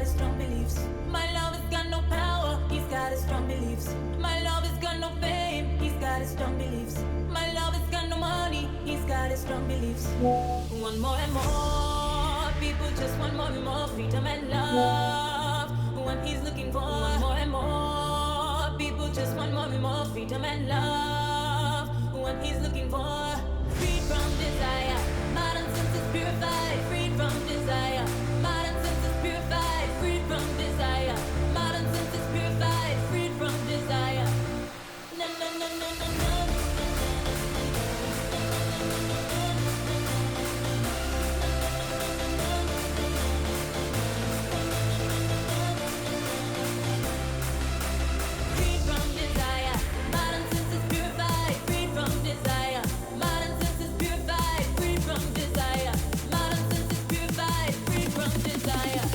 got his strong beliefs. My love has got no power, he's got his strong beliefs. My love has got no fame, he's got his strong beliefs. My love has got no money, he's got his strong beliefs. One more and more, people just want more and more freedom and love. What he's looking for, one more and more, people just want more and more freedom and love. What he's looking for, freed from desire, modern senses purified, freed from desire, modern senses purified, freed from desire, modern senses purified, freed from desire. Na na na na na na. Freed from desire, modern senses purified, freed from desire, modern senses purified, freed from desire, modern senses purified, freed from desire.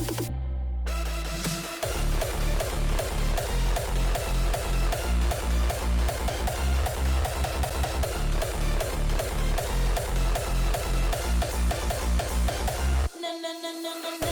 Na na na na na na.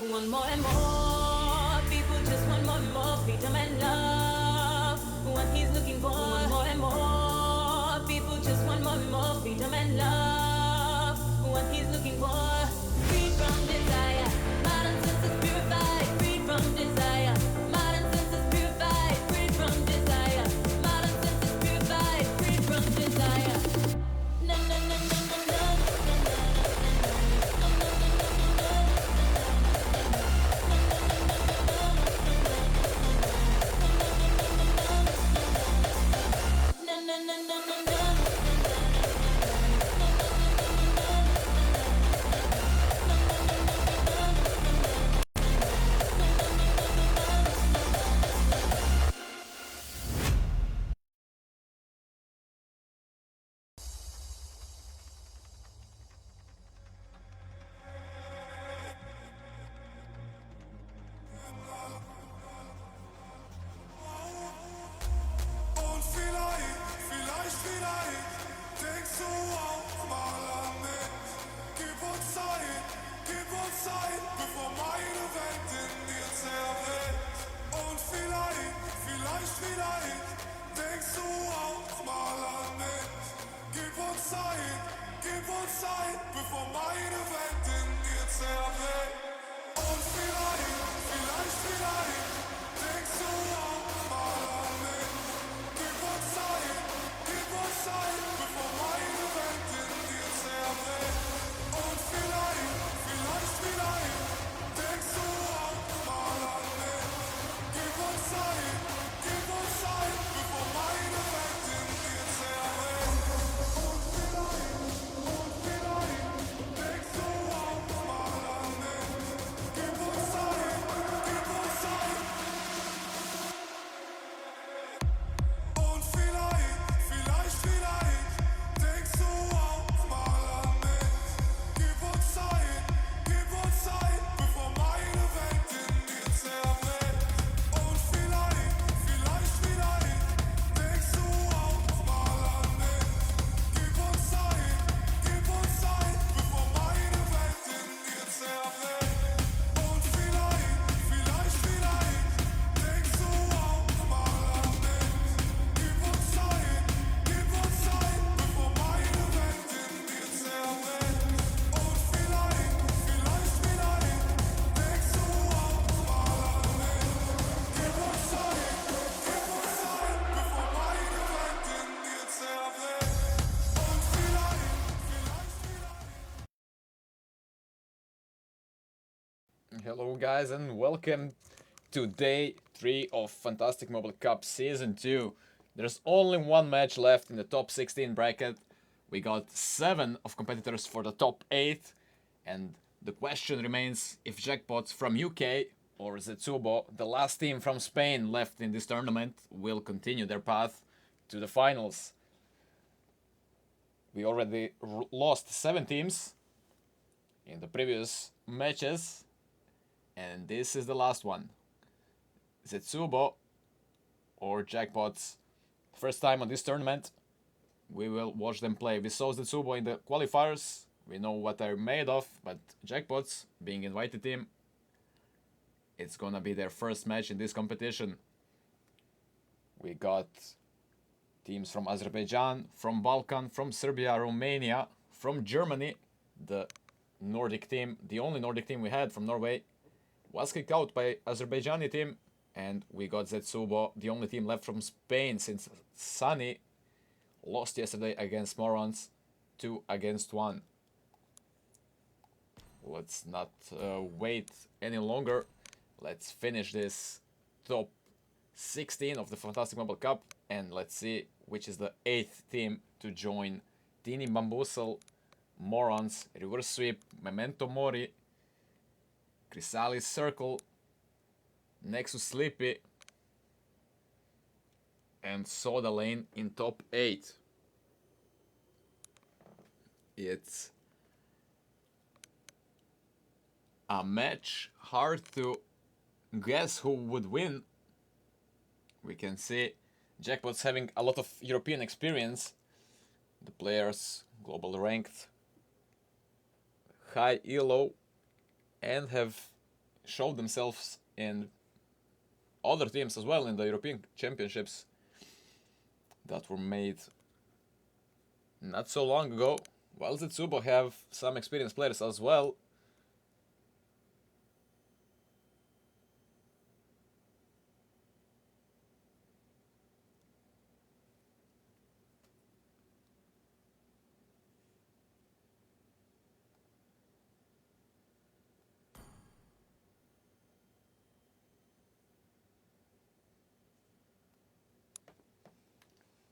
One more and more, people just want more and more freedom and love. What he's looking for, one more and more, people just want more and more freedom and love. What he's looking for, freed from desire, modern senses purified, freed from desire, modern senses purified, freed from desire, modern senses purified, freed from desire. Na na na na na na. Na na na na na na. Und vielleicht denkst du auch mal an mich. Gib uns Zeit, bevor meine Welt in dir zerbricht. Und vielleicht denkst du auch mal an mich. Gib uns Zeit, bevor meine Welt in dir zerbricht. Und vielleicht denkst du auch mal an mich. Gib uns Zeit, bevor meine Welt in dir zerbricht. Und vielleicht denkst du auch mal an mich. Gib uns Zeit, bevor meine Welt in dir zerbricht. Und vielleicht denkst du auch mal an mich. Gib uns Zeit. Und vielleicht denkst du auch mal an mich. Gib uns Zeit, bevor meine Welt in dir zerbricht. Und vielleicht denkst du auch mal an mich. Gib uns Zeit, bevor meine Welt in dir zerbricht. Und vielleicht denkst du auch mal an mich. Gib uns Zeit, bevor meine Welt in dir zerbricht. Und vielleicht denkst du auch mal an mich. Gib uns Zeit, bevor meine Welt in dir zerbricht. Und vielleicht. Hello, guys, and welcome to day 3 of Fantastic Mobile Cup Season 2. There's only one match left in the top 16 bracket. We got 7 of competitors for the top 8, and the question remains if Jackpots from UK or Zetsubo, the last team from Spain left in this tournament, will continue their path to the finals. We already lost 7 teams in the previous matches, and this is the last one. Zetsubo or Jackpots. First time on this tournament, we will watch them play. We saw Zetsubo in the qualifiers. We know what they're made of, but Jackpots, being invited team, it's gonna be their first match in this competition. We got teams from Azerbaijan, from Balkan, from Serbia, Romania, from Germany. The Nordic team, the only Nordic team we had from Norway, was kicked out by Azerbaijani team, and we got Zetsubo, the only team left from Spain, since Sunny lost yesterday against Morons, 2-1. Let's not wait any longer. Let's finish this top 16 of the Fantastic Mobile Cup, and let's see which is the 8th team to join Tini Bamboozle, Morons, Reverse Sweep, Memento Mori, Chrysalis Circle, Nexus Sleepy, and Soda Lane in top 8. It's a match hard to guess who would win. We can see Jackpots having a lot of European experience. The players global ranked, high elo, and have showed themselves in other teams as well in the European Championships that were made not so long ago. While Zetsubo have some experienced players as well.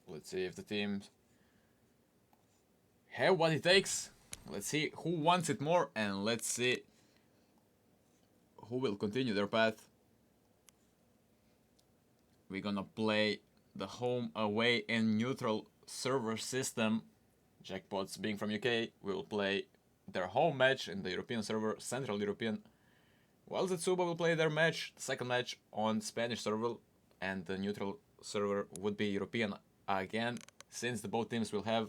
Let's see if the teams have what it takes. Let's see who wants it more, and let's see who will continue their path. We're gonna play the home, away, and neutral server system. Jackpots, being from UK, will play their home match in the European server, Central European, while Zetsubo will play their match, the second match, on Spanish server, and the neutral server would be European again, since the both teams will have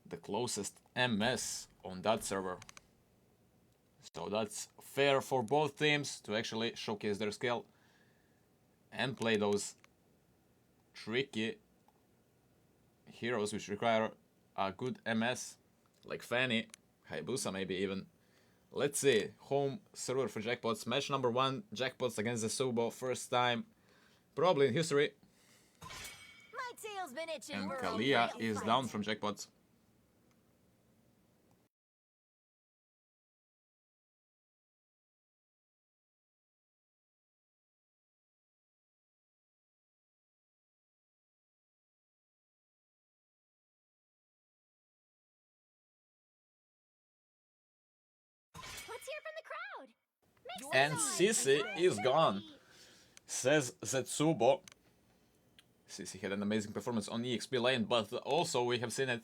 the closest MS on that server. So that's fair for both teams to actually showcase their skill and play those tricky heroes which require a good MS, like Fanny, Hayabusa maybe even. Let's see, home server for Jackpots, match number 1, Jackpots against Zetsubo, first time probably in history. And Kalia is down from Jackpots. Let's hear from the crowd. And Sisi is gone, says Zetsubo. Sisi had an amazing performance on EXP lane, but also we have seen it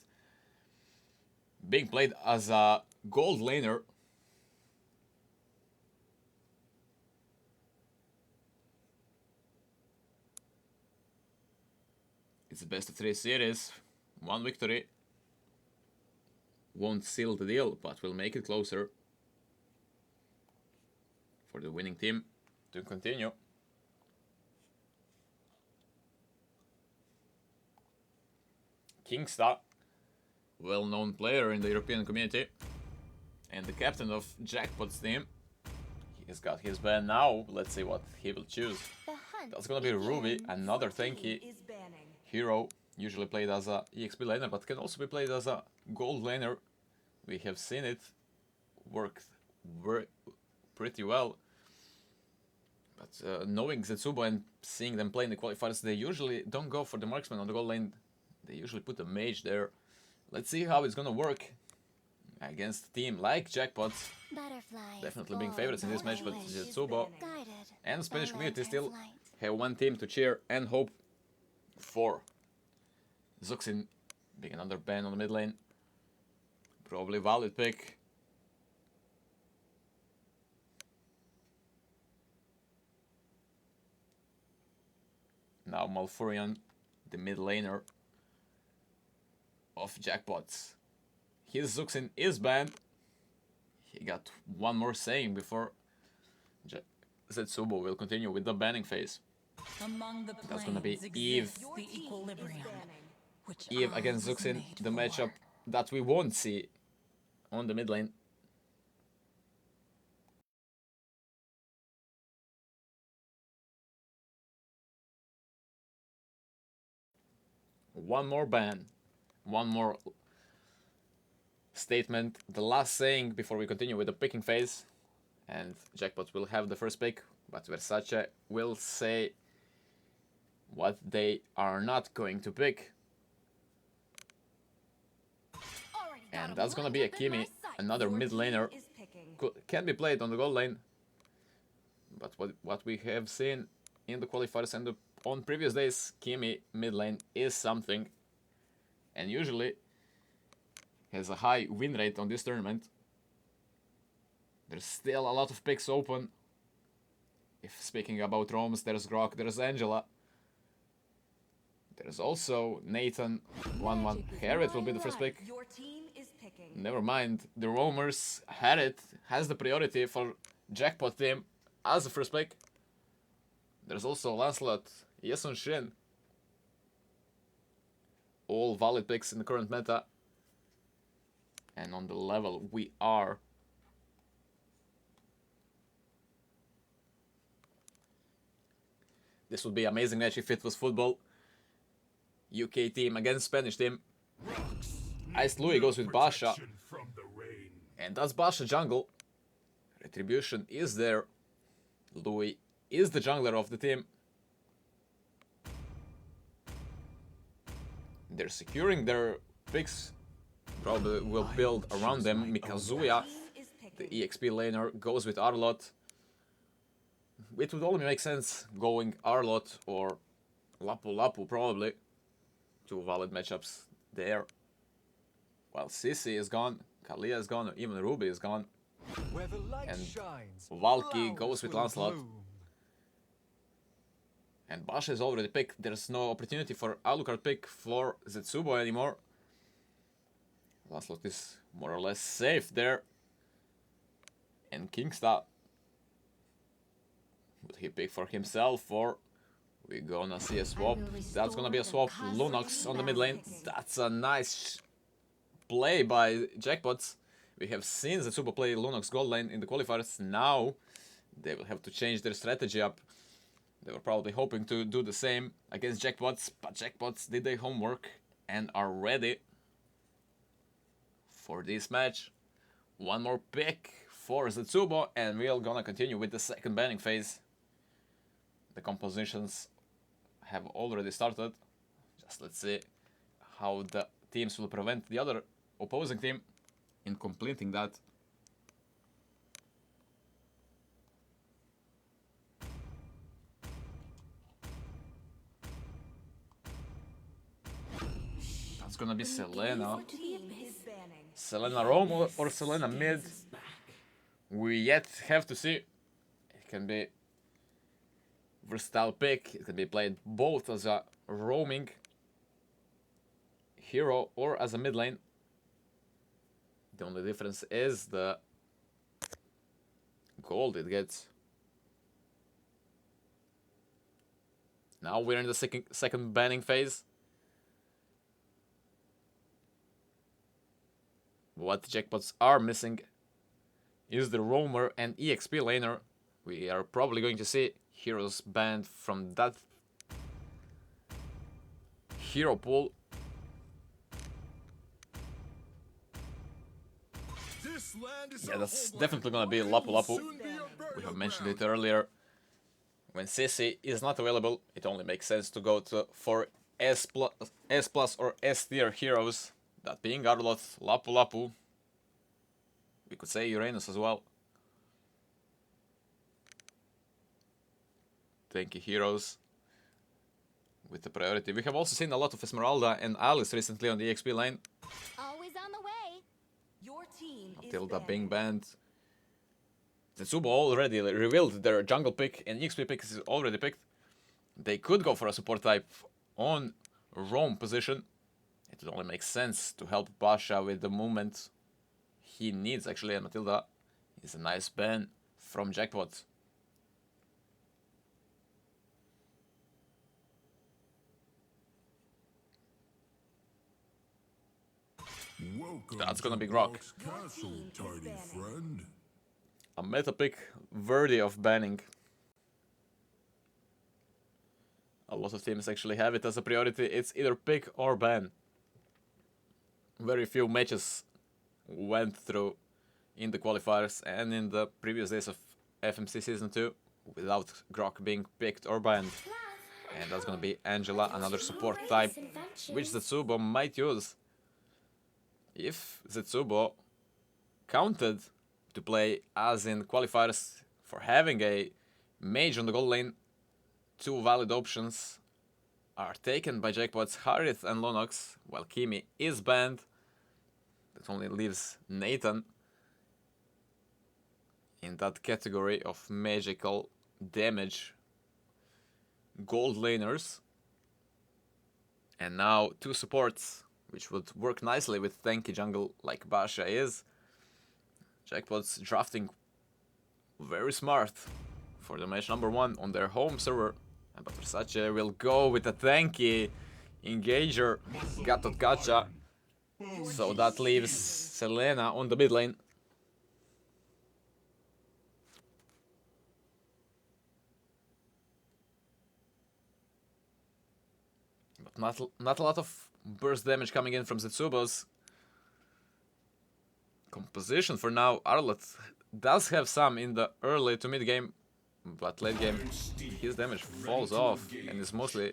being played as a gold laner. It's a best of 3 series, 1 victory. Won't seal the deal, but will make it closer for the winning team to continue. Kingsta, well-known player in the European community, and the captain of Jackpot's team. He's got his ban now. Let's see what he will choose. That's gonna be Ruby, another tanky hero, usually played as a EXP laner, but can also be played as a gold laner. We have seen it work pretty well. But knowing Zetsubo and seeing them play in the qualifiers, they usually don't go for the marksman on the gold lane. They usually put a mage there. Let's see how it's gonna work against a team like Jackpots. Definitely being favorites in this match, but Zetsubo and the Spanish community still have one team to cheer and hope for. Zuxin being another ban on the mid lane. Probably valid pick. Now Malfurion, the mid laner of Jackpots. His Zuxin is banned. He got one more saying before Zetsubo will continue with the banning phase. Among the That's gonna be planes Eve. exists the equilibrium, which Eve I against was Zuxin, made the for. matchup that we won't see on the mid lane. One more ban, one more statement, the last saying before we continue with the picking phase. And Jackpot will have the first pick, but Versace will say what they are not going to pick. Already got And him that's gonna lined be up in my Akimi, sights. another Your mid team laner. is picking. Can be played on the gold lane, but what we have seen in the qualifiers and on previous days, Kimi mid lane is something, and usually has a high win rate on this tournament. There's still a lot of picks open. If speaking about Roams, there's Grok, there's Angela. There's also Nathan, 1-1. Harriet will be the first pick. Your team is picking. Never mind, the Roamers, Harriet has the priority for Jackpot team as the first pick. There's also Lancelot, Yesun Shin. All valid picks in the current meta. And on the level we are. This would be an amazing match if it was football. UK team against Spanish team. Ice Louis goes with Basha. And that's Basha jungle. Retribution is there. Louis is the jungler of the team. They're securing their picks. Probably will build around them. Mikazuya, Is the picking. EXP laner, goes with Arlott. It would only make sense going Arlott or Lapu Lapu probably. Two valid matchups there. While Sissy is gone, Kalia is gone, even Ruby is gone. Where the light And shines, Valky flowers goes with will Lancelot. bloom. And Basha is already picked. There's no opportunity for Alucard pick for Zetsubo anymore. Lancelot is more or less safe there. And Kingsta. Would he pick for himself or we're gonna see a swap? That's gonna be a swap. Lunox on the mid lane. That's a nice play by Jackpots. We have seen Zetsubo play Lunox gold lane in the qualifiers. Now they will have to change their strategy up. They were probably hoping to do the same against Jackpots, but Jackpots did their homework and are ready for this match. One more pick for Zetsubo, and we're gonna continue with the second banning phase. The compositions have already started. Just let's see how the teams will prevent the other opposing team in completing that. That's gonna be Selena. Team is banning. Selena Rome or Selena mid. We yet have to see. It can be versatile pick. It can be played both as a roaming hero or as a mid lane. The only difference is the gold it gets. Now we're in the second banning phase. What Jackpots are missing is the roamer and EXP laner. We are probably going to see heroes banned from that hero pool. Yeah, that's definitely gonna be Lapu Lapu. We have mentioned it earlier. When Sissy is not available, it only makes sense to go for S plus or S tier heroes. That being Arlott, Lapu Lapu. We could say Uranus as well. Tanky heroes with the priority. We have also seen a lot of Esmeralda and Alice recently on the EXP lane. Always on the way. Your team is Matilda banning. being banned. Zetsubo already revealed their jungle pick and EXP pick is already picked. They could go for a support type on roam position. It would only make sense to help Basha with the movement he needs, actually, and Matilda is a nice ban from Jackpot. Welcome That's gonna to be Grok. Grok's Castle, tiny friend. A meta pick worthy of banning. A lot of teams actually have it as a priority. It's either pick or ban. Very few matches went through in the qualifiers and in the previous days of FMC Season 2 without Grok being picked or banned. And that's gonna be Angela, another support type, which Zetsubo might use. If Zetsubo counted to play as in qualifiers for having a mage on the gold lane, two valid options are taken by Jackpots, Harith and Lonox, while Kimi is banned. That only leaves Nathan in that category of magical damage gold laners. And now two supports, which would work nicely with tanky jungle like Basha is. Jackpot's drafting very smart for the match number 1 on their home server. But Versace will go with a tanky engager, Gatot Gacha. So that leaves Selena on the mid lane. But not a lot of burst damage coming in from Zetsubo's composition for now. Arlott does have some in the early to mid game, but late game his damage falls off and is mostly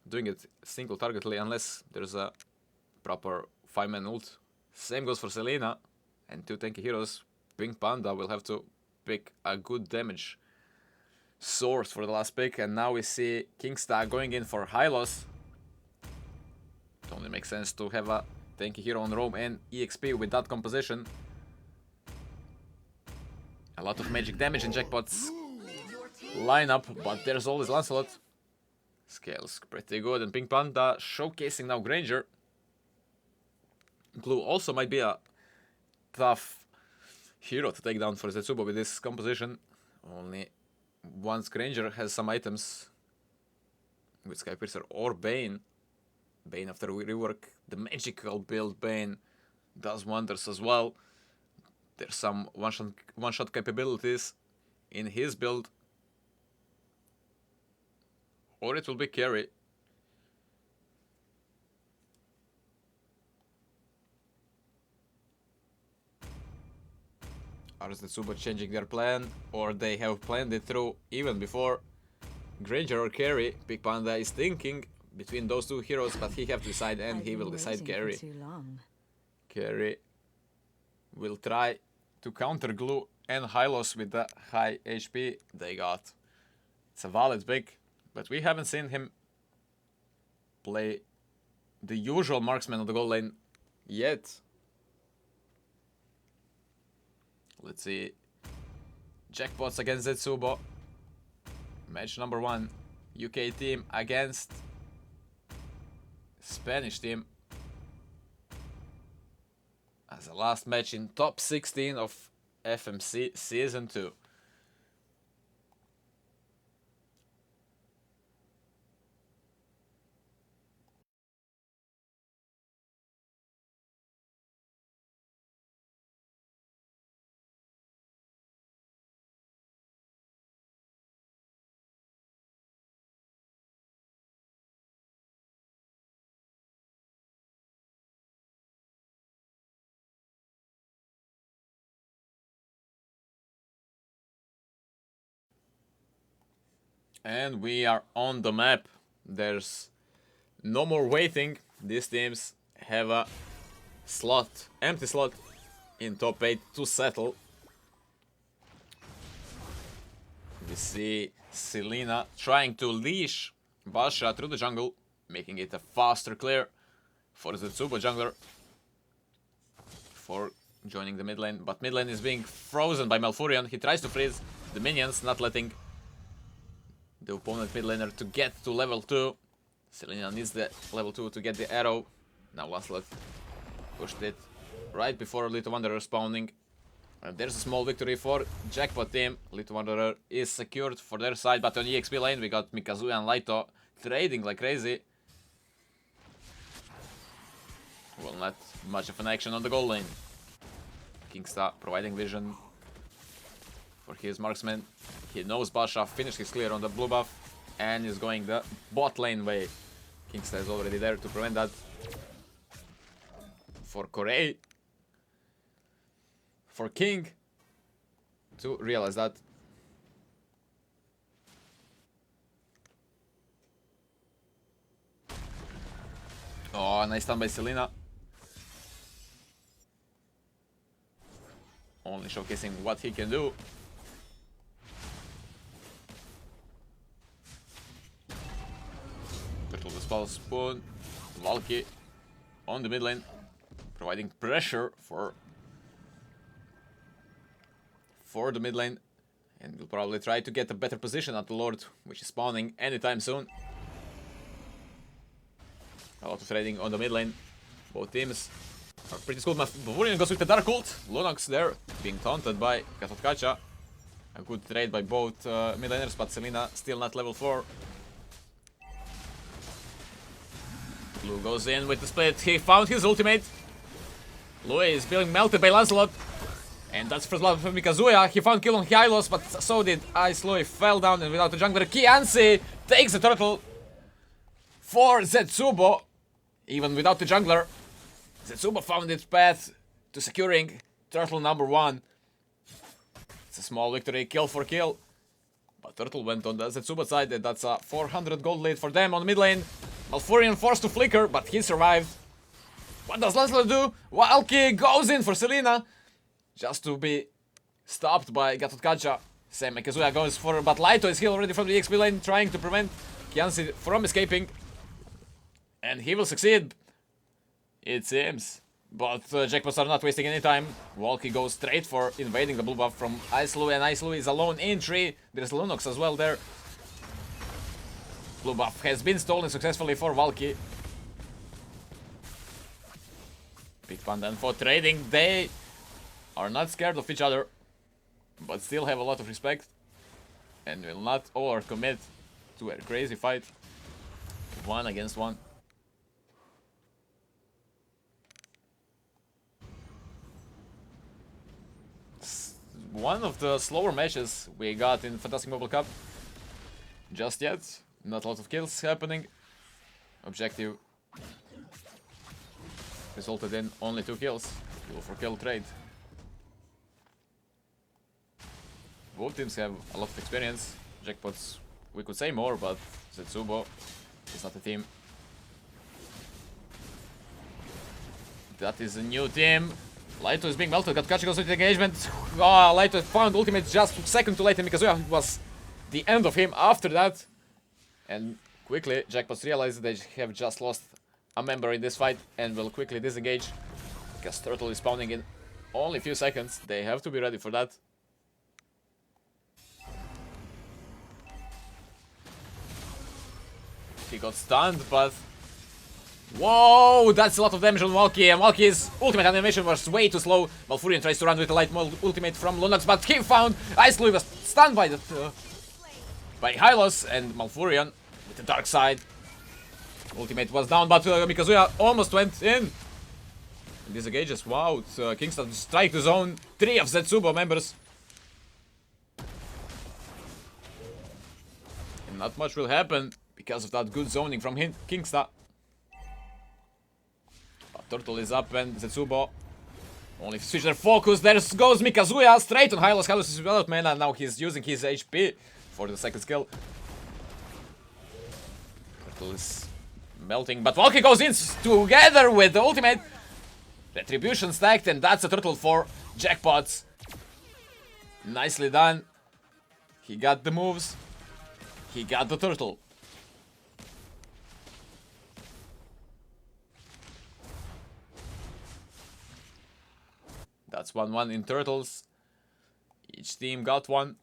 doing it single targetly unless there's a proper 5-man ult. Same goes for Selena and two tanky heroes. Pink Panda will have to pick a good damage source for the last pick, and now we see Kingsta going in for Hylos. It only makes sense to have a tanky hero on roam and EXP with that composition. A lot of magic damage in Jackpot's lineup, but there's always Lancelot. Scales pretty good, and Pink Panda showcasing now Granger. Glue also might be a tough hero to take down for Zetsubo with this composition. Only once Granger has some items with Skypiercer or Bane. Bane after rework, the magical build Bane does wonders as well. There's some one-shot capabilities in his build. Or it will be carry. Are Zetsubo changing their plan, or they have planned it through even before? Granger or carry? Big Panda is thinking between those two heroes, but he have to decide, and he will decide carry. Carry will try to counter Glue and Hylos with the high HP they got. It's a valid pick, but we haven't seen him play the usual marksman on the gold lane yet. Let's see. Jackpots against Zetsubo. Match number 1. UK team against Spanish team. As the last match in top 16 of FMC Season 2. And we are on the map. There's no more waiting. These teams have a slot, empty slot in top 8 to settle. We see Selena trying to leash Basha through the jungle, making it a faster clear for the Zetsubo jungler for joining the mid lane. But mid lane is being frozen by Malfurion. He tries to freeze the minions, not letting the opponent mid laner to get to level 2. Selena needs the level 2 to get the arrow. Now Lancelot pushed it right before Little Wanderer spawning. And there's a small victory for Jackpot team. Little Wanderer is secured for their side, but on EXP lane we got Mikazuya and Laito trading like crazy. Well, not much of an action on the gold lane. Kingsta providing vision for his marksman. He knows Basha finished his clear on the blue buff and is going the bot lane way. Kingsta is already there to prevent that. For Corey. For King to realize that. Oh, nice stun by Selena. Only showcasing what he can do. Turtle the spell spoon. Valky on the mid lane, providing pressure for the mid lane, and will probably try to get a better position at the Lord, which is spawning anytime soon. A lot of trading on the mid lane. Both teams are pretty skilled. Bavarian goes with the Dark Ult. Lunox there, being taunted by Katotkacha. A good trade by both mid laners, but Selena still not level 4. Blue goes in with the split. He found his ultimate. Louis is being melted by Lancelot. And that's first blood from Mikazuya. He found kill on Hylos, but so did Ice Louis. Fell down, and without the jungler, Kiansi takes the turtle for Zetsubo. Even without the jungler, Zetsubo found its path to securing turtle number 1. It's a small victory, kill for kill. But turtle went on the Zetsubo side, and that's a 400 gold lead for them on mid lane. Malfurion forced to flicker, but he survived. What does Lancelot do? Valky goes in for Selena, just to be stopped by Gatotkacha. Same Mikazuya goes for, but Laito is here already from the XP lane, trying to prevent Kiansi from escaping. And he will succeed, it seems. But Jackpots are not wasting any time. Valky goes straight for invading the blue buff from Ice Louis, and Ice Louis is alone in tree. There's Lunox as well there. Blue buff has been stolen successfully for Valky. Big Pandan for trading. They are not scared of each other, but still have a lot of respect and will not overcommit to a crazy fight. 1 against 1. One of the slower matches we got in Fantastic Mobile Cup. Just yet. Not a lot of kills happening. Objective resulted in only 2 kills. Kill for kill trade. Both teams have a lot of experience. Jackpots, we could say more, but Zetsubo is not a team. That is a new team. Laito is being melted. Gatotkacha goes with the engagement. Oh, Laito found ultimate just a second too late, and Mikazuya was the end of him after that. And quickly, Jackpots realize they have just lost a member in this fight and will quickly disengage, because Turtle is spawning in only a few seconds. They have to be ready for that. He got stunned, but whoa, that's a lot of damage on Valky, and Valky's ultimate animation was way too slow. Malfurion tries to run with the light ultimate from Lunox, but he found Ice Louis was stunned by the by Hylos, and Malfurion with the dark side. Ultimate was down, but Mikazuya almost went in. And disengages. Wow, Kingsta strike to zone 3 of Zetsubo members. And not much will happen because of that good zoning from Kingsta. But Turtle is up, and Zetsubo only switch their focus. There goes Mikazuya straight on Hylos. Hylos is without mana, and now he's using his HP for the second skill. Turtle is melting, but Valky goes in together with the ultimate. Retribution stacked, and that's a turtle for Jackpots. Nicely done. He got the moves. He got the turtle. That's 1-1 in turtles. Each team got 1.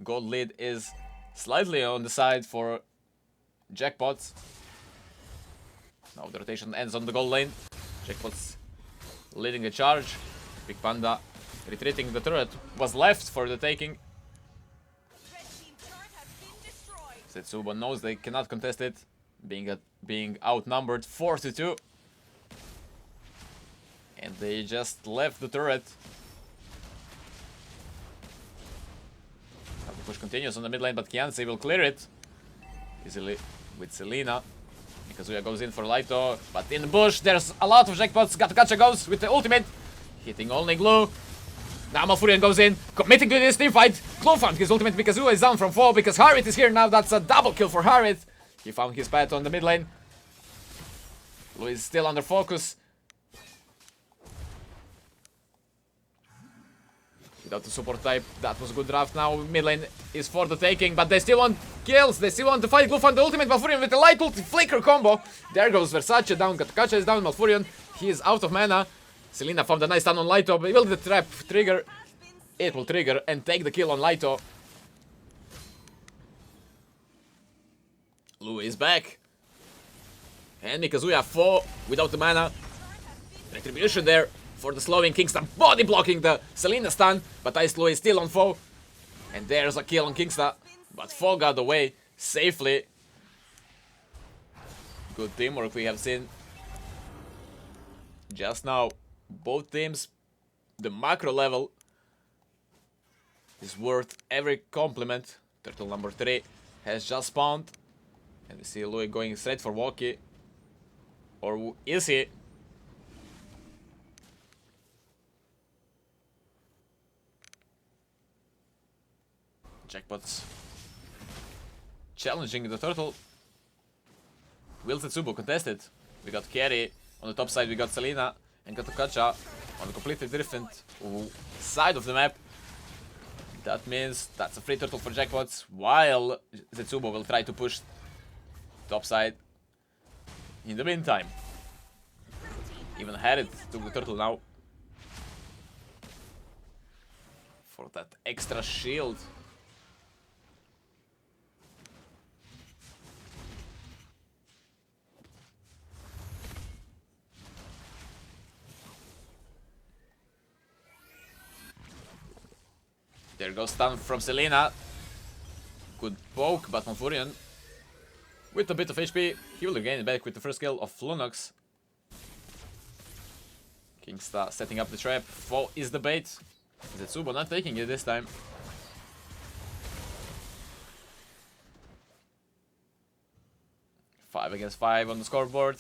Gold lead is slightly on the side for Jackpots. Now the rotation ends on the goal lane. Jackpots leading the charge. Big Panda retreating. The turret was left for the taking. Red team turret has been destroyed. Setsubo knows they cannot contest it, being outnumbered 4-2. And they just left the turret. Now the push continues on the mid lane, but Kianzi will clear it easily with Selena. Kazuya goes in for Laito, but in the bush there's a lot of Jackpots. Gatokacha goes with the ultimate, hitting only Glue. Now Malfurion goes in, committing to this team fight. Glue found his ultimate. Kazuya is down from 4 because Harit is here now. That's a double kill for Harit. He found his path on the mid lane. Glue is still under focus. Without the support type, that was a good draft. Now mid lane is for the taking, but they still want kills. They still want to fight. Glue found the ultimate. Malfurion with the light ult flicker combo. There goes Versace down. Gatokacha is down. Malfurion, he is out of mana. Selena found a nice stun on Laito, but will the trap trigger? It will trigger and take the kill on Laito. Lou is back. And Kazuya 4 without the mana. Retribution there for the slowing. Kingsta body blocking the Selena stun, but Ice Lou is still on foe. And there's a kill on Kingsta, but 4 got away safely. Good teamwork we have seen just now. Both teams, the macro level is worth every compliment. Turtle number 3 has just spawned. And we see Louis going straight for Walkie. Or is he? Jackpots challenging the turtle. Will Tetsubo contest it? We got Carry on the top side, we got Selena and Gatokacha on a completely different side of the map. That means that's a free turtle for Jackpots, while Zetsubo will try to push top side. In the meantime, even Harit took the turtle now for that extra shield. There goes stun from Selena. Good poke, but Malfurion with a bit of HP, he will regain it back with the first kill of Lunox. Kingsta setting up the trap. 4 is the bait. Zetsubo not taking it this time. Five against 5 on the scoreboard.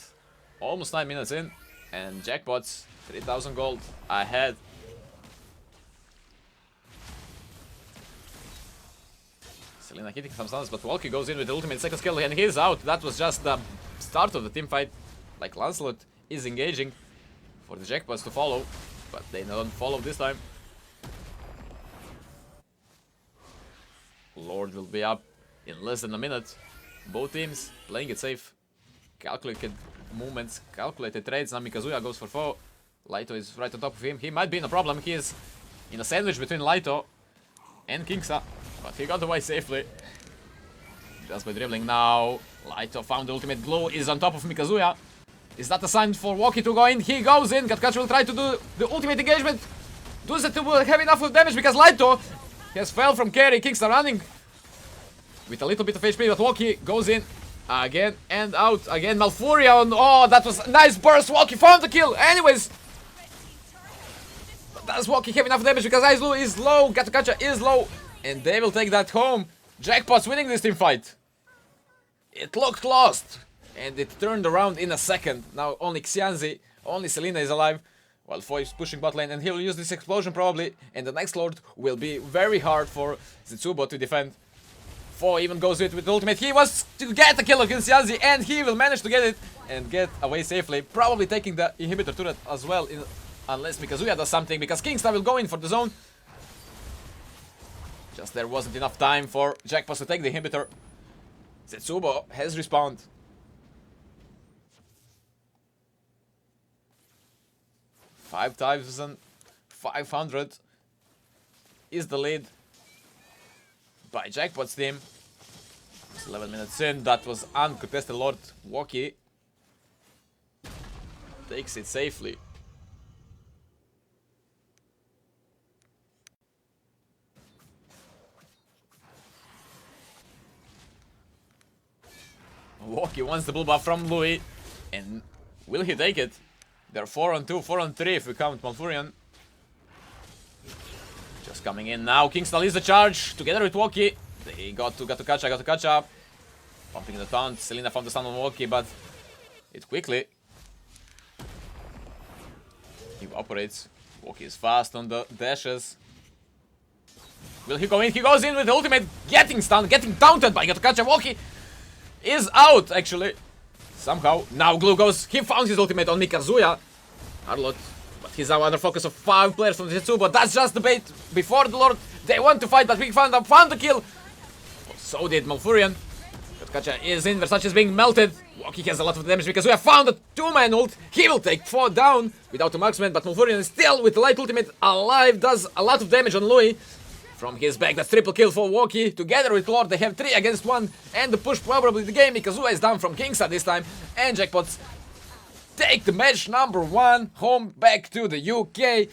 Almost 9 minutes in. And Jackpots, 3000 gold ahead. Selena hitting some stuns, but Walkie goes in with the ultimate second skill and he's out. That was just the start of the team fight. Like Lancelot is engaging for the Jackpots to follow, but they don't follow this time. Lord will be up in less than a minute. Both teams playing it safe. Calculated movements, calculated trades. Now Kazuya goes for 4. Laito is right on top of him. He might be in a problem. He is in a sandwich between Laito and Kingsta. But he got away safely. Just by dribbling now. Laito found the ultimate. Glue is on top of Mikazuya. Is that a sign for Walkie to go in? He goes in. Gatokacha will try to do the ultimate engagement. Does it to have enough of damage because Laito has fell from carry. Kingsta running with a little bit of HP, but Walkie goes in again and out again. Malfurion. Oh, that was a nice burst. Walkie found the kill. Anyways, does Walkie have enough damage because Aizu is low, Gatokacha is low, and they will take that home. Jackpots winning this team fight. It looked lost, and it turned around in a second. Now only Xianzi, only Selena is alive, while Foy is pushing bot lane, and he'll use this explosion probably, and the next Lord will be very hard for Zetsubo to defend. Foy even goes with the ultimate. He was to get the kill against Xianzi, and he will manage to get it and get away safely, probably taking the inhibitor turret as well, unless Mikazuya does something, because Kingsta will go in for the zone. Just there wasn't enough time for Jackpots to take the inhibitor. Zetsubo has respawned. 5,500 is the lead by Jackpots team. It's 11 minutes in. That was uncontested. Lord Woki takes it safely. Woki wants the blue buff from Louis. And will he take it? They're 4 on 2, 4 on 3 if we count Malfurion. Just coming in now. Kingston leads the charge together with Woki. They got to catch up. Pumping the taunt. Selena found the stun on Woki, but it quickly evaporates. Woki is fast on the dashes. Will he go in? He goes in with the ultimate, getting stunned, getting taunted by Gatokacha. Woki is out, actually. Somehow. Now Glue goes. He found his ultimate on Mikazuya. Harlot. But he's now under focus of 5 players from Zetsu. But that's just the bait. Before the Lord, they want to fight, but Big Panda found the kill. So did Malfurion. Gatokacha is in. Versace is being melted. Woki has a lot of damage because we have found a 2-man ult. He will take 4 down without a marksman. But Malfurion is still with the light ultimate alive. Does a lot of damage on Louis. From his back, that's triple kill for Woki. Together with Lord, they have 3 against 1. And the push probably the game because Zua is down from Kingsa this time. And Jackpots take the match number 1 home back to the UK.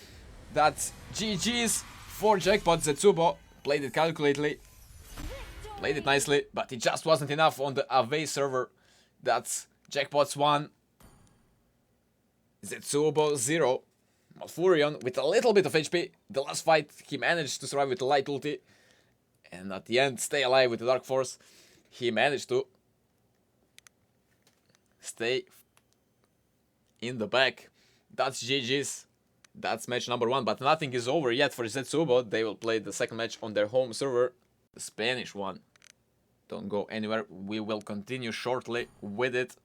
That's GG's for Jackpots. Zetsubo played it calculatedly. Played it nicely, but it just wasn't enough on the away server. That's Jackpots 1. Zetsubo 0. Malfurion with a little bit of HP. The last fight he managed to survive with the light ulti. And at the end stay alive with the Dark Force. He managed to stay in the back. That's GG's. That's match number 1. But nothing is over yet for Zetsubo. They will play the second match on their home server. The Spanish one. Don't go anywhere. We will continue shortly with it.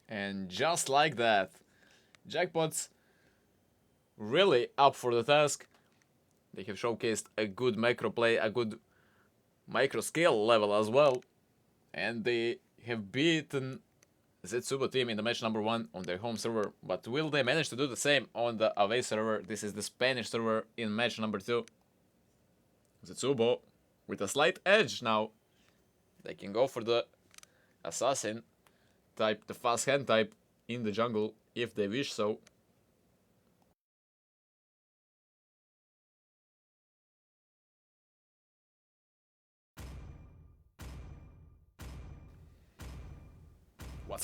And just like that, Jackpots really up for the task. They have showcased a good macro play, a good micro skill level as well. And they have beaten Zetsubo team in the match number 1 on their home server. But will they manage to do the same on the away server? This is the Spanish server in match number 2. Zetsubo with a slight edge now. They can go for the assassin type, the fast hand type in the jungle if they wish so.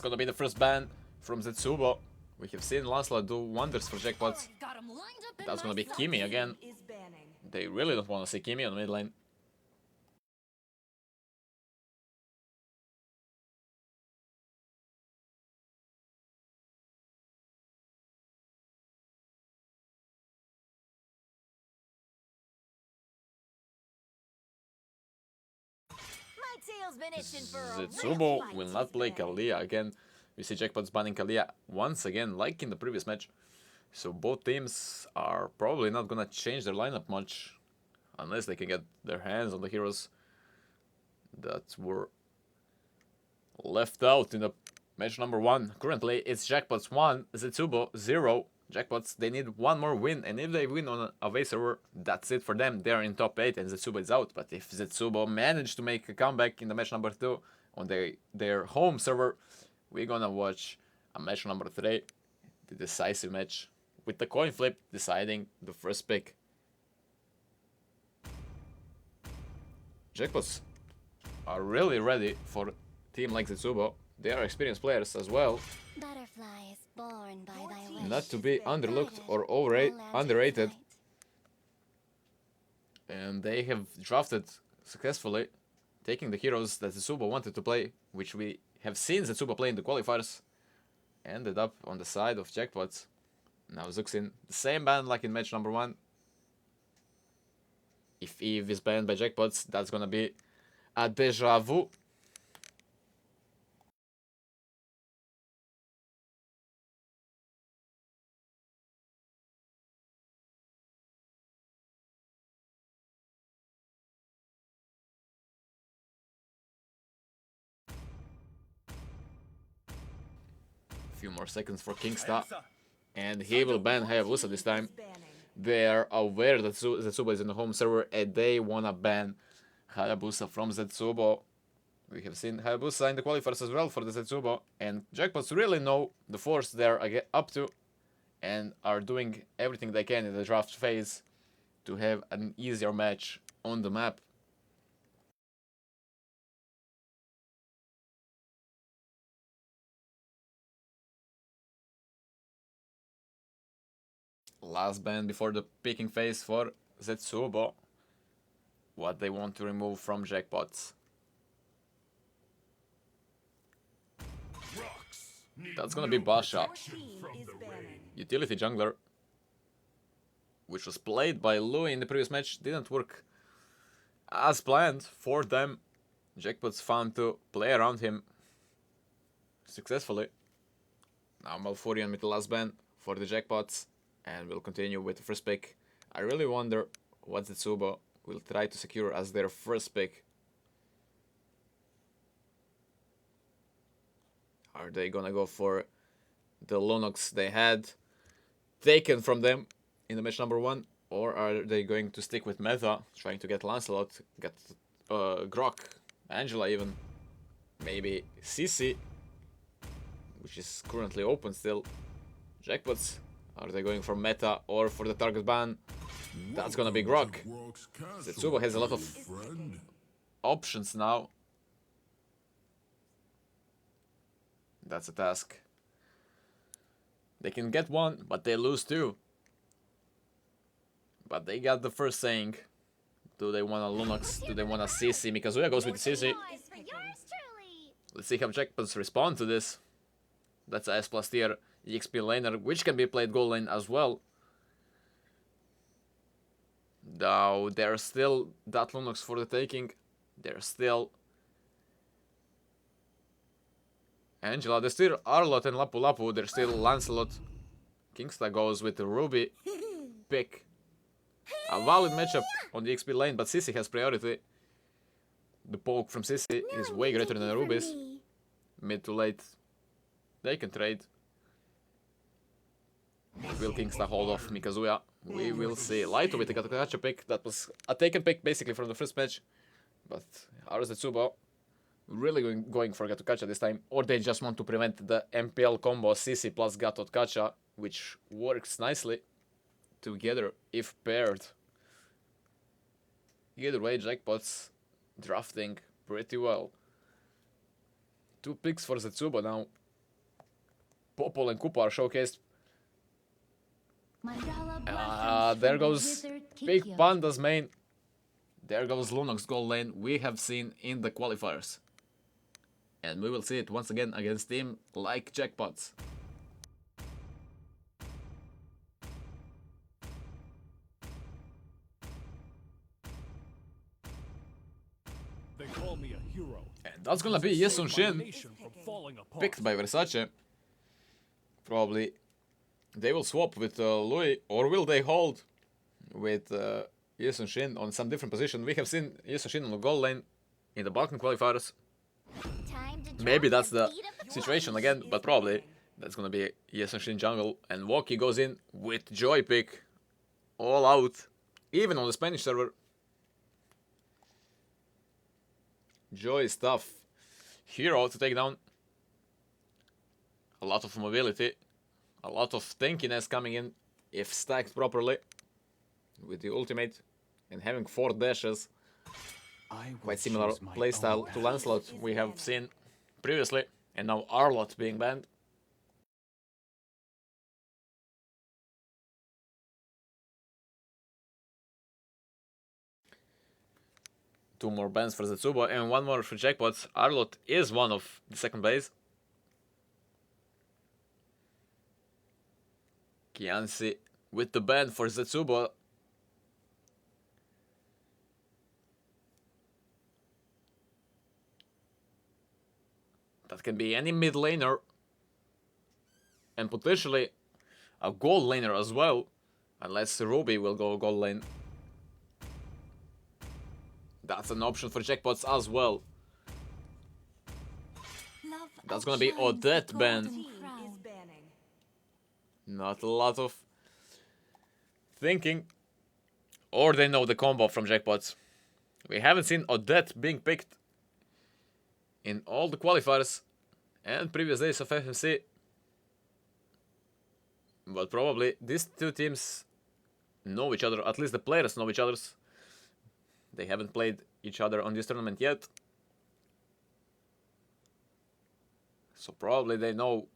That's gonna be the first ban from Zetsubo. We have seen Lancelot do wonders for jackpots. Got 'em lined up in That's gonna my be Kimi again. Is banning. They really don't want to see Kimi on mid lane. My tail's been itching for a real Zetsubo fight. will not play Kalia again. We see jackpots banning Kalia once again, like in the previous match. So both teams are probably not gonna change their lineup much, unless they can get their hands on the heroes that were left out in the match number 1. Currently, it's jackpots 1, Zetsubo 0. Jackpots, they need one more win, and if they win on a away server, that's it for them. They're in top 8 and Zetsubo is out. But if Zetsubo managed to make a comeback in the match number 2 on their home server, we're gonna watch a match number 3, the decisive match, with the coin flip deciding the first pick. Jackpots are really ready for a team like Zetsubo. They are experienced players as well. Butterfly is born by thy wish. Not to be underlooked or underrated. And they have drafted successfully, taking the heroes that Zetsubo wanted to play, which we have seen Zetsubo play in the qualifiers. Ended up on the side of jackpots. Now Zuxin, the same ban like in match number 1. If Eve is banned by jackpots, that's gonna be a deja vu. Few more seconds for Kingstar, and he will ban Hayabusa this time. They are aware that Zetsubo is in the home server and they wanna ban Hayabusa from Zetsubo. We have seen Hayabusa in the qualifiers as well for the Zetsubo, and jackpots really know the force they're up to and are doing everything they can in the draft phase to have an easier match on the map. Last ban before the picking phase for Zetsubo. What they want to remove from jackpots. That's gonna be Basha, utility jungler, which was played by Louis in the previous match. Didn't work as planned for them. Jackpots found to play around him successfully. Now Malfurion with the last ban for the jackpots. And we'll continue with the first pick. I really wonder what Zetsubo will try to secure as their first pick. Are they gonna go for the Lunox they had taken from them in the match number 1? Or are they going to stick with meta, trying to get Lancelot, get Grok, Angela even, maybe CC, which is currently open still. Jackpots. Are they going for meta or for the target ban? That's gonna be Grok. Zetsubo has a lot of options now. That's a task. They can get one, but they lose 2. But they got the first saying. Do they want a Lunox? Do they want a CC? Mikazuya goes with the CC. For yours truly. Let's see how jackpots respond to this. That's a S+ tier EXP laner, which can be played gold lane as well. Though there's still that Lunox for the taking. There's still Angela. There's still Arlott and Lapu Lapu. There's still Lancelot. Kingstar goes with the Ruby pick. A valid matchup on the XP lane, but Sissy has priority. The poke from Sissy is way greater than the Ruby's. Mid to late, they can trade. Will Kingstar hold off Mikazuya? We will see. Light with the Katakacha pick. That was a taken pick basically from the first match. But are Zetsubo really going for Gatotkacha this time? Or they just want to prevent the MPL combo CC plus Gatotkacha, which works nicely together if paired. Either way, jackpots drafting pretty well. 2 picks for Zetsubo now. Popol and Kupa are showcased. There goes Big Panda's main. There goes Lunox gold lane we have seen in the qualifiers. And we will see it once again against team like Jackpots. They call me a hero. And that's gonna be Yesun Shin, Nation from falling apart. picked by Versace. Probably they will swap with Louis, or will they hold with Yesun Shin on some different position? We have seen Yesun Shin on the gold lane in the Balkan qualifiers. Time to Maybe drop that's the beat of situation again, but probably that's gonna be Yesun Shin jungle. And Woki goes in with Joy pick, all out, even on the Spanish server. Joy is tough. Hero to take down. A lot of mobility, a lot of tankiness coming in if stacked properly with the ultimate and having 4 dashes. Quite similar playstyle to Lancelot we have seen previously, and now Arlott being banned. Two more bans for Zetsuba and one more for Jackpots. Arlott is one of the second base. Kianci with the ban for Zetsuba. That can be any mid laner and potentially a gold laner as well, unless Ruby will go gold lane. That's an option for Jackpots as well. That's gonna be Odette ban. Not a lot of thinking. Or they know the combo from Jackpots. We haven't seen Odette being picked in all the qualifiers and previous days of FMC. But probably these two teams know each other, at least the players know each other's. They haven't played each other on this tournament yet. So probably they know.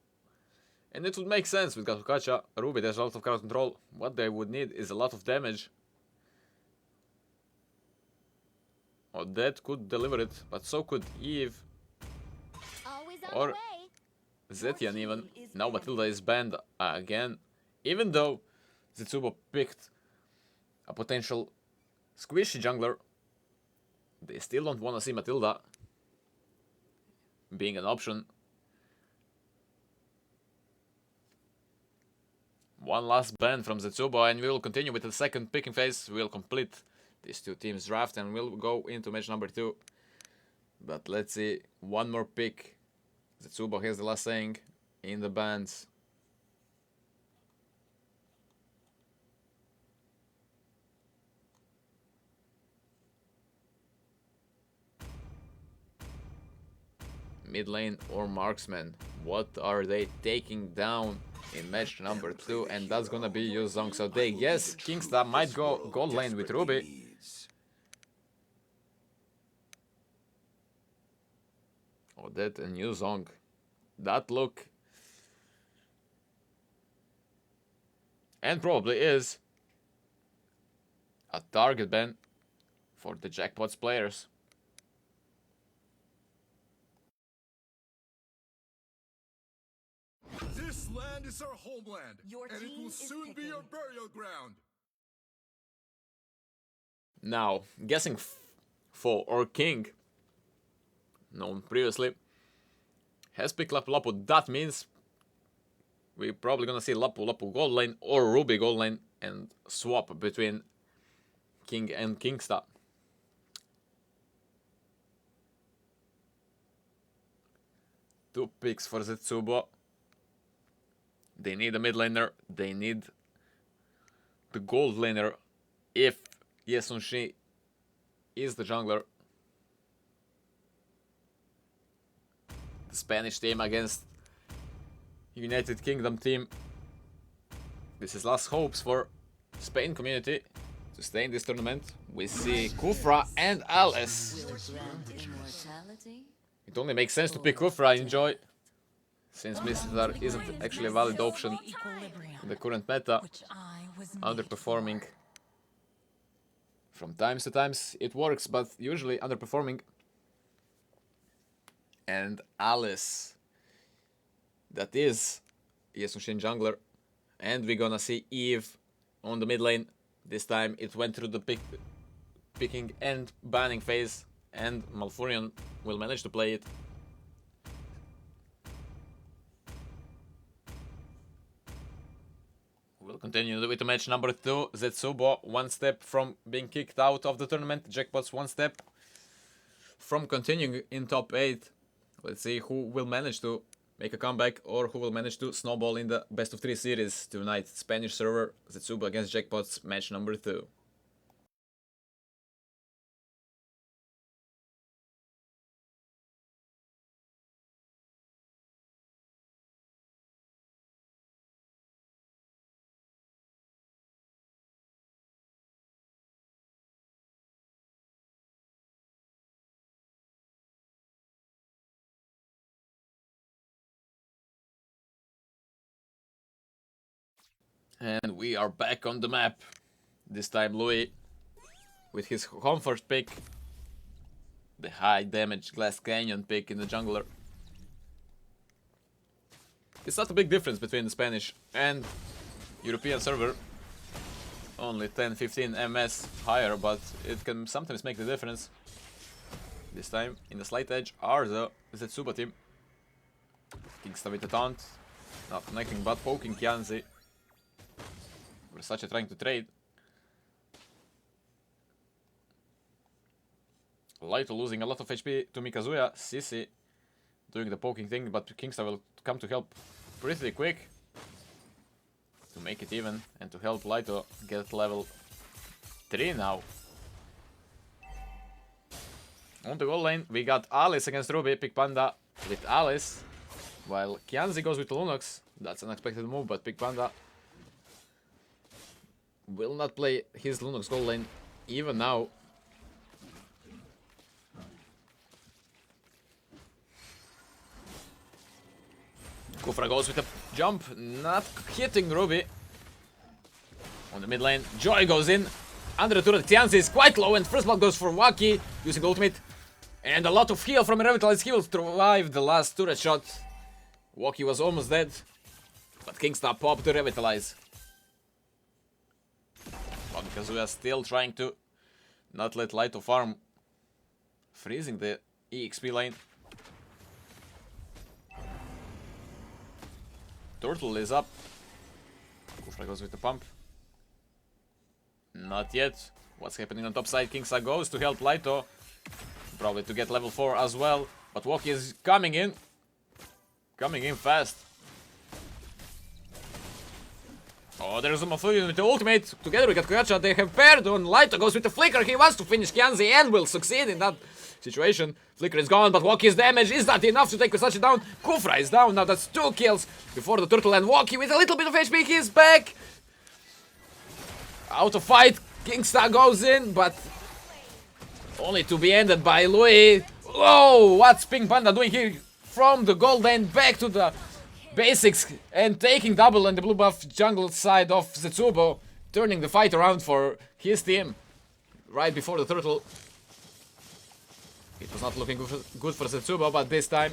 And it would make sense with Gakukacha, Ruby, there's a lot of crowd control. What they would need is a lot of damage. Odette could deliver it, but so could Eve. always on Or the way. Zetian even. Now Matilda is banned again. Even though Zetsuba picked a potential squishy jungler, they still don't want to see Matilda being an option. One last ban from Zetsuba and we will continue with the second picking phase. We'll complete these two teams draft and we'll go into match number 2. But let's see, one more pick. Zetsuba has the last saying in the bans. Mid lane or marksman, what are they taking down in match number 2? And that's gonna be Yuzong. So they guess Kingsta might go gold lane with Ruby. Odette and Yuzong. That look. And probably is a target ban for the Jackpots players. This land is our homeland, and it will soon be our burial ground. Now, guessing Fo or King, known previously, has picked Lapu Lapu. That means we're probably gonna see Lapu Lapu gold lane or Ruby gold lane and swap between King and Kingsta. Two picks for Zetsuba. They need a mid laner. They need the gold laner if Yesun Shin is the jungler. The Spanish team against United Kingdom team. This is last hopes for Spain community to stay in this tournament. We see Kufra and Alice. It only makes sense to pick Kufra. Enjoy since Mistar isn't actually a valid option in the current meta, underperforming. From times to times it works, but usually underperforming. And Alice, that is Yasunshin jungler, and we're gonna see Eve on the mid lane. This time it went through the picking and banning phase, and Malfurion will manage to play it. We'll continue with the match number 2. Zetsubo, one step from being kicked out of the tournament. Jackpots one step from continuing in top 8. Let's see who will manage to make a comeback or who will manage to snowball in the best of 3 series tonight. Spanish server, Zetsubo against Jackpots, match number 2. And we are back on the map. This time Louis with his home first pick. The high damage Glass Canyon pick in the jungler. It's not a big difference between the Spanish and European server. Only 10-15 MS higher, but it can sometimes make the difference. This time in the slight edge are the Zetsubo team. Kingsta with the taunt. Not connecting but poking Kianzi. Versace trying to trade. Laito losing a lot of HP to Mikazuya. Sisi doing the poking thing, but Kingsta will come to help pretty quick to make it even and to help Laito get level 3 now. On the goal lane, we got Alice against Ruby. Pig Panda with Alice, while Kianzi goes with Lunox. That's an unexpected move, but Pig Panda will not play his Lunox gold lane even now. Kufra goes with a jump, not hitting Ruby. On the mid lane, Joy goes in. Under the turret, Tianzi is quite low, and first blood goes for Waki using the ultimate. And a lot of heal from Revitalize. He will survive the last turret shot. Waki was almost dead, but Kingsta popped to Revitalize. Because we are still trying to not let Laito farm, freezing the EXP lane. Turtle is up. Kufra goes with the pump. Not yet. What's happening on top side? Kingsta goes to help Laito, probably to get level 4 as well. But Waki is coming in fast. Oh, there's a Malfurion with the ultimate. Together we got Koyacha. They have paired on. Laito goes with the flicker. He wants to finish Kianzi and will succeed in that situation. Flicker is gone, but Waki's damage is not enough to take Koyacha down. Kufra is down. Now that's 2 kills before the turtle, and Waki with a little bit of HP. He's back. Out of fight. Kingsta goes in, but only to be ended by Louis. Whoa, what's Pink Panda doing here? From the gold end back to the basics and taking double on the blue buff jungle side of Zetsubo, turning the fight around for his team right before the turtle. It was not looking good for Zetsubo, but this time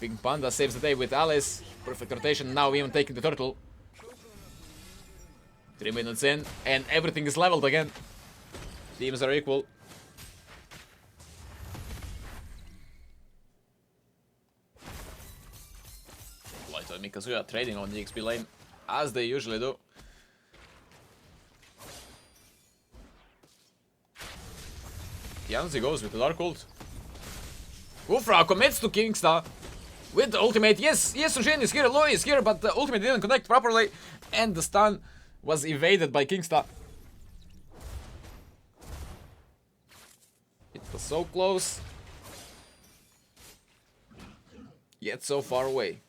Pink Panda saves the day with Alice. Perfect rotation, now even taking the turtle. 3 minutes in and everything is leveled again. Teams are equal. Laito and Mikazuya trading on the XP lane as they usually do. Kianzi goes with the Dark Ult. Kufra commits to Kingsta with the ultimate. Yes, Sujin is here, Louis is here, but the ultimate didn't connect properly and the stun was evaded by Kingsta. It was so close, yet so far away.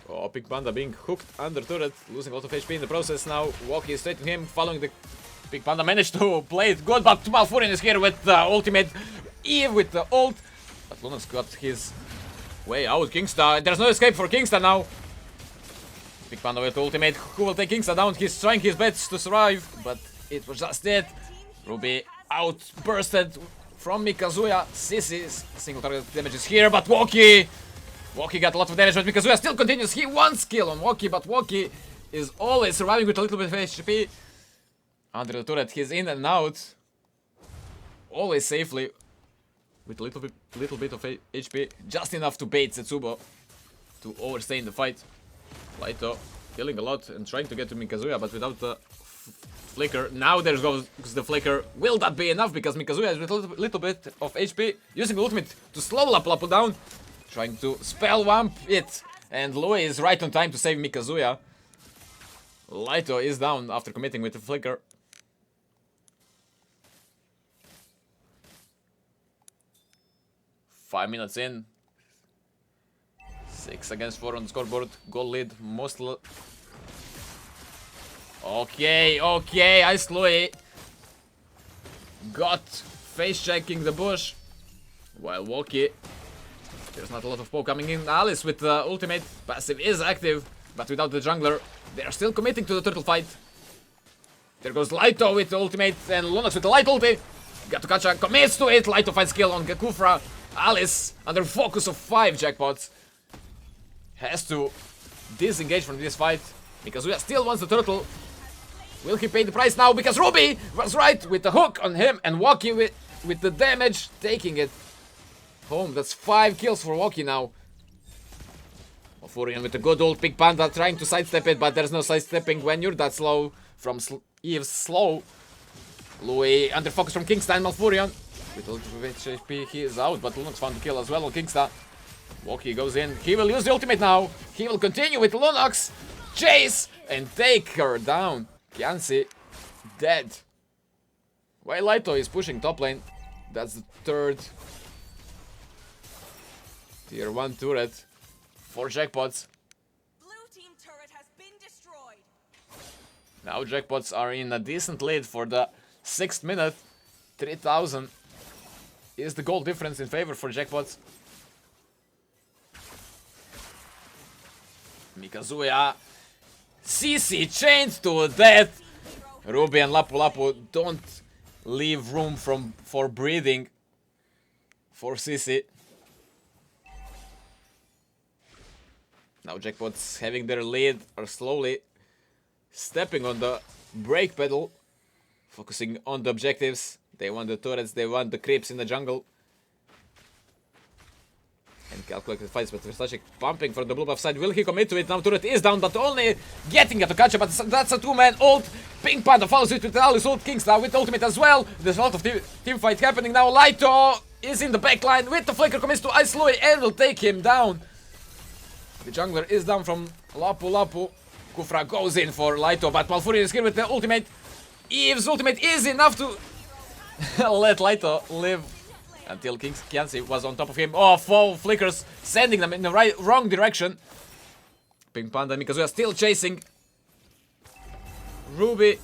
Oh, Pink Panda being hooked under turret, losing a lot of HP in the process now. Waki is straight to him, following the... Pink Panda managed to play it good, but Malfurion is here with the ultimate. Eve with the ult, but Lunox got his Way out, Kingsta. There's no escape for Kingsta now. Big Panda with ultimate. Who will take Kingsta down? He's trying his best to survive, but it was just it. Ruby outbursted from Mikazuya. Sissy's single target damage is here, but Woki got a lot of damage, but Mikazuya still continues. He wants kill on Woki, but Woki is always surviving with a little bit of HP. Under the turret, he's in and out. Always safely. With a little bit of HP. Just enough to bait Setsubo to overstay in the fight. Laito killing a lot and trying to get to Mikazuya, but without the flicker. Now there goes the flicker. Will that be enough? Because Mikazuya is with a little bit of HP. Using the ultimate to slow Lapu Lapu down. Trying to spell vamp it. And Louis is right on time to save Mikazuya. Laito is down after committing with the flicker. Five minutes in. 6 against 4 on the scoreboard. Goal lead. Okay. Ice Louis got face checking the bush. While Woki. There's not a lot of poke coming in. Alice with the ultimate. Passive is active. But without the jungler. They are still committing to the turtle fight. There goes Laito with the ultimate. And Lunox with the light ulti. Gatokacha commits to it. Laito finds kill on Kufra. Alice, under focus of 5 jackpots, has to disengage from this fight because we still wants the turtle. Will he pay the price now? Because Ruby was right with the hook on him and Woki with the damage, taking it home. That's 5 kills for Woki now. Furion with a good old Big Panda trying to sidestep it, but there's no sidestepping when you're that slow from Eve's slow. Louis under focus from Kingsta and Malfurion. With a little bit of HP, he is out, but Lunox found the kill as well on Kingsta. Woki goes in. He will use the ultimate now. He will continue with Lunox. Chase and take her down. Kianzi dead. While Laito is pushing top lane. That's the 3rd tier 1 turret. 4 jackpots. Blue team turret has been destroyed. Now jackpots are in a decent lead for the 6th minute. 3,000 is the goal difference in favor for jackpots. Mikazuya. CC chained to death. Ruby and Lapu Lapu don't leave room for breathing for CC. Now jackpots having their lead are slowly stepping on the brake pedal. Focusing on the objectives. They want the turrets, they want the creeps in the jungle. And calculated fights, but Versace pumping for the blue buff side. Will he commit to it? Now turret is down, but only getting at Tokacha, but that's a 2-man ult. Pink Panda follows it with Alice ult. Kingsta with ultimate as well. There's a lot of team fight happening now. Laito is in the backline with the flicker, commits to Ice Louis and will take him down. The jungler is down from Lapu Lapu. Kufra goes in for Laito, but Malfurion is here with the ultimate. Eve's ultimate is enough to let Laito live until Kianzi was on top of him. Oh, 4 flickers sending them in the wrong direction. Pink Panda and Mikazuya still chasing Ruby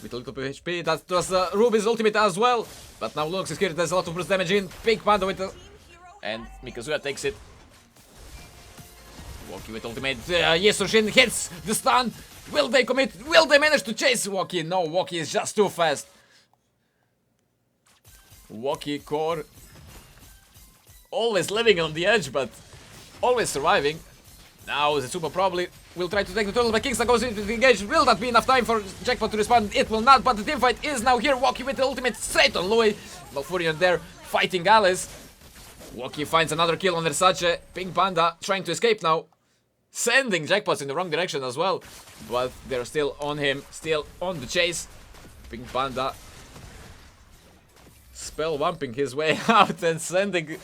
with a little bit of HP. That was Ruby's ultimate as well. But now Lunox is here. There's a lot of burst damage in. Pink Panda with the... And Mikazuya takes it. Woki with ultimate. Yesushin hits the stun. Will they commit? Will they manage to chase Woki? No, Woki is just too fast. Woki core. Always living on the edge, but always surviving. Now Zetsuba probably will try to take the turtle, but Kingsta goes into the engage. Will that be enough time for Jackpot to respond? It will not, but the teamfight is now here. Woki with the ultimate straight on Louis. Malfurion there fighting Alice. Woki finds another kill on Versace. Pink Panda trying to escape now. Sending jackpots in the wrong direction as well. But they're still on him. Still on the chase. Pink Panda spell bumping his way out and sending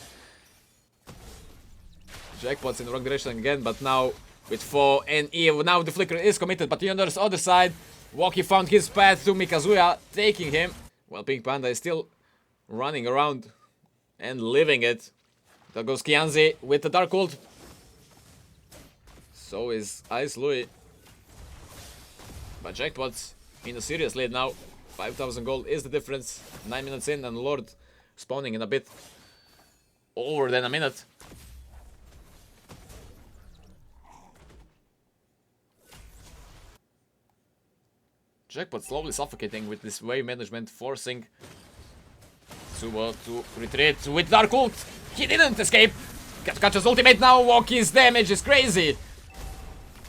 jackpots in the wrong direction again. But now with 4 and Eve. Now the flicker is committed. But on the other side, Woki found his path to Mikazuya, taking him. While Pink Panda is still running around and living it. There goes Kianzi with the Dark Ult. So is Ice Louis. But jackpots in a serious lead now. 5,000 gold is the difference. 9 minutes in and Lord spawning in a bit over than a minute. Jackpot slowly suffocating with this wave management, forcing Subo to retreat with Dark Ult. He didn't escape. Katukacha's ultimate now. Woki's damage is crazy.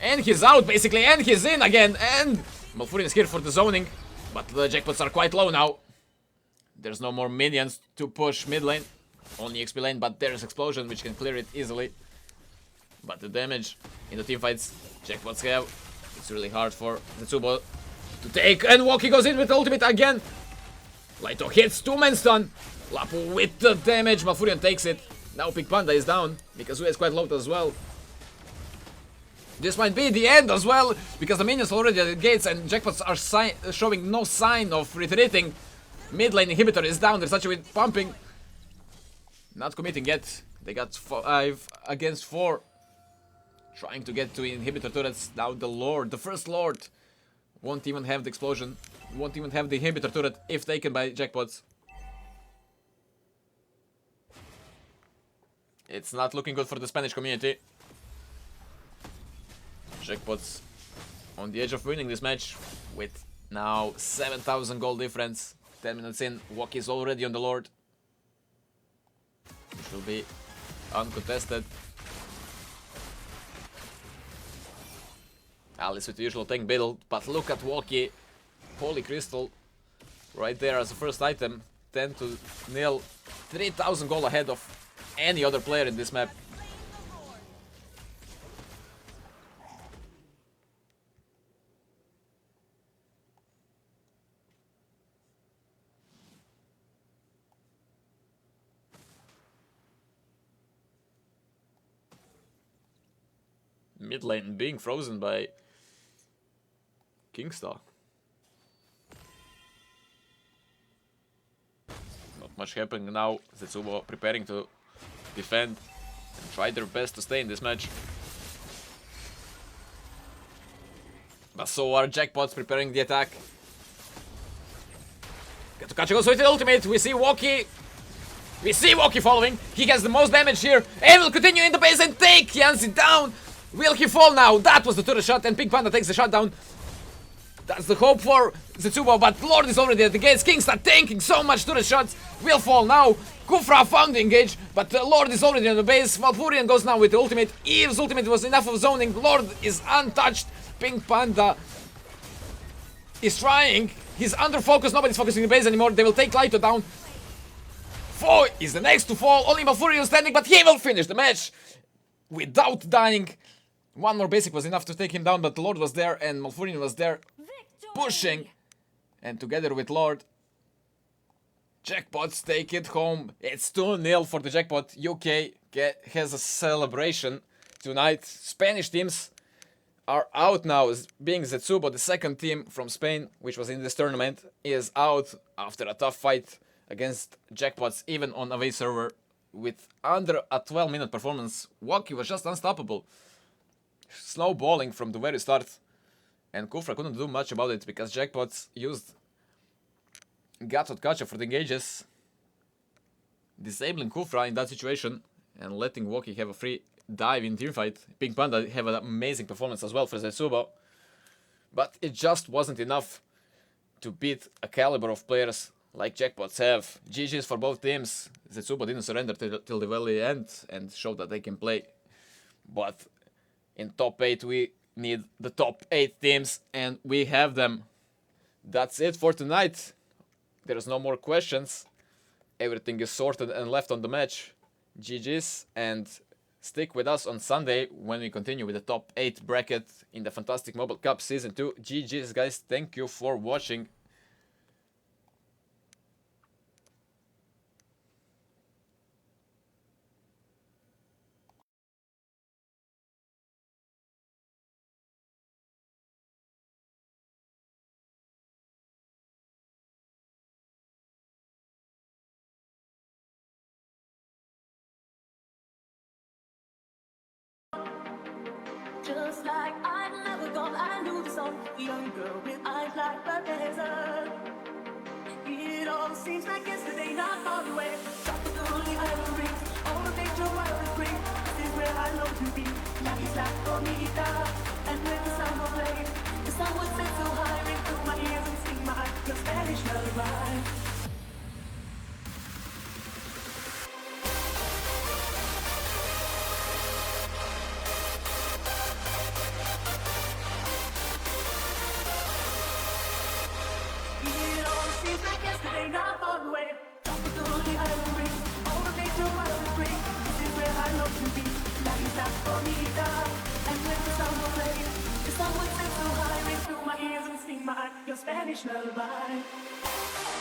And he's out basically, and he's in again. And Malfurion is here for the zoning. But the Jackpots are quite low now. There's no more minions to push mid lane. Only XP lane, but there's Explosion which can clear it easily. But the damage in the teamfights Jackpots have, it's really hard for Zetsubo to take. And Woki goes in with ultimate again. Laito hits, 2-man stun. Lapu with the damage, Malfurion takes it. Now Pink Panda is down, because Uwe is quite low as well. This might be the end as well, because the minions are already at the gates and Jackpots are showing no sign of retreating. Mid lane inhibitor is down, they're such with pumping. Not committing yet. They got 5 against 4. Trying to get to inhibitor turrets. Now the Lord, the first Lord, won't even have the explosion. Won't even have the inhibitor turret if taken by Jackpots. It's not looking good for the Spanish community. Jackpots on the edge of winning this match with now 7,000 gold difference. 10 minutes in, Woki is already on the Lord. Which will be uncontested. Alice with the usual tank build, but look at Woki. Holy Crystal right there as the first item. 10-0. 3,000 gold ahead of any other player in this map. Mid lane being frozen by Kingstar. Not much happening now. Zetsubo preparing to defend and try their best to stay in this match. But so are Jackpots preparing the attack. Katukacha goes with the ultimate. We see Woki. We see Woki following. He gets the most damage here. And will continue in the base and take Yanzi down. Will he fall now? That was the turret shot and Pink Panda takes the shot down. That's the hope for Zetsubo, but Lord is already at the gates. Kingstar tanking so much turret shots. Will fall now. Kufra found the engage, but Lord is already on the base. Malfurion goes now with the ultimate. Eve's ultimate was enough of zoning. Lord is untouched. Pink Panda is trying. He's under focus. Nobody's focusing the base anymore. They will take Laito down. Foe is the next to fall. Only Malfurion standing, but he will finish the match without dying. One more basic was enough to take him down, but Lord was there and Malfurion was there pushing. And together with Lord, Jackpots take it home. It's 2-0 for the Jackpot. UK has a celebration tonight. Spanish teams are out now, being Zetsubo, the second team from Spain, which was in this tournament, is out after a tough fight against Jackpots, even on away server. With under a 12-minute performance, Woki was just unstoppable. Snowballing from the very start. And Kufra couldn't do much about it because Jackpots used Katukacha for the engages, disabling Kufra in that situation and letting Woki have a free dive in teamfight. Pink Panda have an amazing performance as well for Zetsubo, but it just wasn't enough to beat a caliber of players like Jackpots have. GG's for both teams. Zetsubo didn't surrender till the very end and showed that they can play. But in top 8 we need the top 8 teams and we have them. That's it for tonight. There's no more questions. Everything is sorted and left on the match. GG's, and stick with us on Sunday when we continue with the top 8 bracket in the Fantastic Mobile Cup Season 2. GG's guys, thank you for watching. Just like I'd never gone, I knew the song. Young girl with eyes like the desert. It all seems like yesterday, not far away. Stop with the only I will bring. All the nature wild and free. This is where I long to be. Like it's like Bonita. And when the sun will play, the sun would set so high, ring through my ears. mine, your Spanish lullaby.